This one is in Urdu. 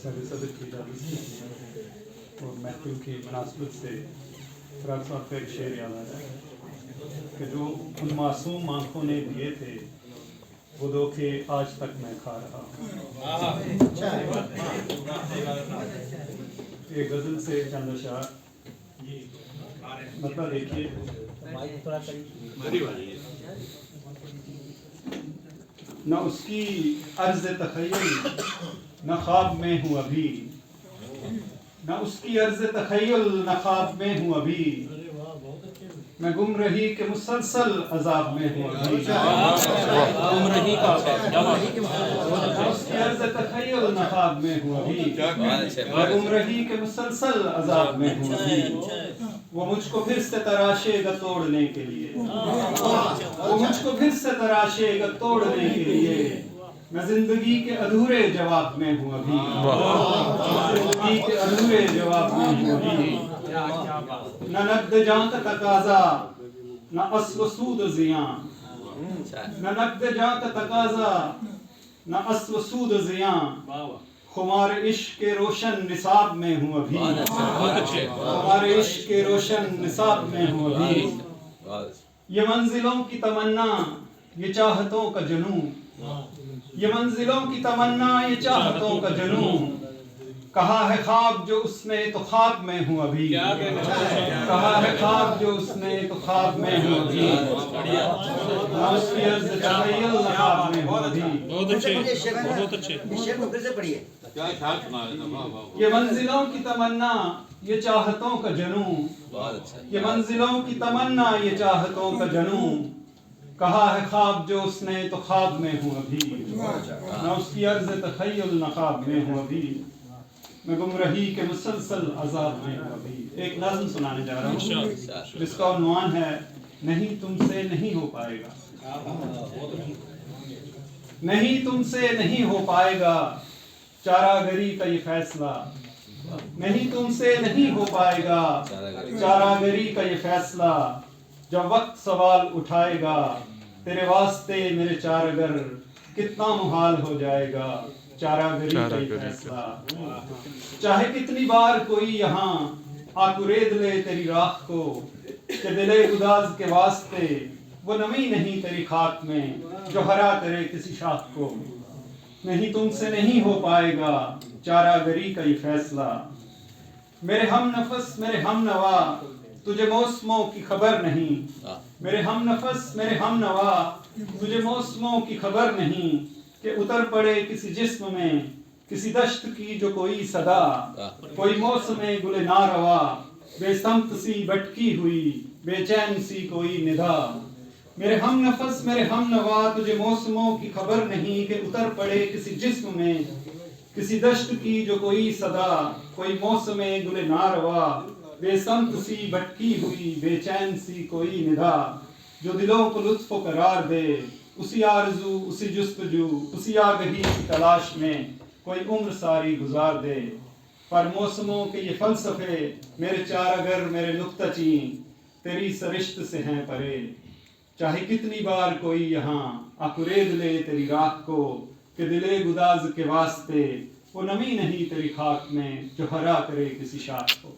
صدر کی اجازت سے اور محفل کی مناسبت سے فراق صاحب کا ایک شعر یاد آ جائے کہ جو ان معصوم آنکھوں نے دیے تھے وہ دھوکے آج تک میں کھا رہا ہوں. یہ غزل سے چند اشعار. مطلب دیکھیے، نہ اس کی عرض تخیل نہ خواب میں ہوں ابھی، نہ اس کی عرض تخیل نہ خواب میں ہوں ابھی، میں گم رہی کے مسلسل عذاب میں ہوں ابھی. نہ اس کی عرض تخیل نہ خواب میں ہوں ابھی، میں گم رہی کے مسلسل عذاب میں ہوں ابھی. وہ مجھ کو پھر سے تراشے گا توڑنے کے لیے، وہ مجھ کو پھر سے تراشے گا توڑنے کے لیے، میں زندگی کے ادھورے جواب میں ہوں ابھی، زندگی کے ادھورے جواب میں ہوں ابھی. نہ نقد جاں کا تقاضا نہ اصل و سود و زیاں، نہ نقد جاں کا تقاضا نہ اصل و سود و زیاں، خمار عشق کے روشن نصاب میں ہوں ابھی، خمار عشق کے روشن نصاب میں ہوں ابھی. یہ منزلوں کی تمنا یہ چاہتوں کا جنوں، یہ منزلوں کی تمنا یہ چاہتوں کا جنوں، کہا ہے خواب جو اس نے تو خواب میں ہوں ابھی، کہا ہے خواب جو اس نے تو خواب میں ہوں ابھی، نہ اس کی عرض تخیل نہ خواب میں ہوں ابھی. یہ منزلوں کی تمنا یہ چاہتوں کا جنوں، یہ منزلوں کی تمنا یہ چاہتوں کا جنوں، کہا ہے خواب جو اس نے تو خواب میں ہوں ابھی، نہ اس کی عرض تخیل نہ خواب میں ہوں ابھی، میں گم رہی کے مسلسل عذاب میں ہوں ابھی. ایک نظم سنانے جا رہا ہوں جس کا عنوان ہے نہیں تم سے نہیں ہو پائے گا. نہیں تم سے نہیں ہو پائے گا چارہ گری کا یہ فیصلہ، نہیں تم سے نہیں ہو پائے گا چارہ گری کا یہ فیصلہ، جب وقت سوال اٹھائے گا تیرے واسطے میرے چارگر کتنا محال ہو جائے گا چارہ گری کا یہ فیصلہ. چاہے کتنی بار کوئی یہاں آ کورید لے تیری راکھ کو، کہ دلے گداز کے واسطے وہ نمی نہیں تیری خاک میں جو ہرا کرے کسی شاخ کو. نہیں تم سے نہیں ہو پائے گا چارہ گری کا یہ فیصلہ، میرے ہم نفس میرے ہم نوا تجھے موسموں کی خبر نہیں، میرے ہم نفس میرے ہم نوا تجھے موسموں کی خبر نہیں، کہ اتر پڑے کسی جسم میں کسی دشت کی جو کوئی صدا، کوئی موسم گل ناروا بے سمت سی بٹکی ہوئی بے چین سی کوئی ندا. میرے ہم نفس میرے ہم نوا تجھے موسموں کی خبر نہیں، کہ اتر پڑے کسی جسم میں کسی دشت کی جو کوئی صدا، کوئی موسم گل ناروا بے سمت سی بٹکی ہوئی بے چین سی کوئی ندا. جو دلوں کو لطف و قرار دے اسی آرزو اسی جستجو اسی آگہی کی تلاش میں کوئی عمر ساری گزار دے. پر موسموں کے یہ فلسفے میرے چارگر میرے نکتہ چین تیری سرشت سے ہیں پرے، چاہے کتنی بار کوئی یہاں آ کورید لے تیری راکھ کو، کہ دلے گداز کے واسطے وہ نمی نہیں تیری خاک میں جو ہرا کرے کسی شاخ کو.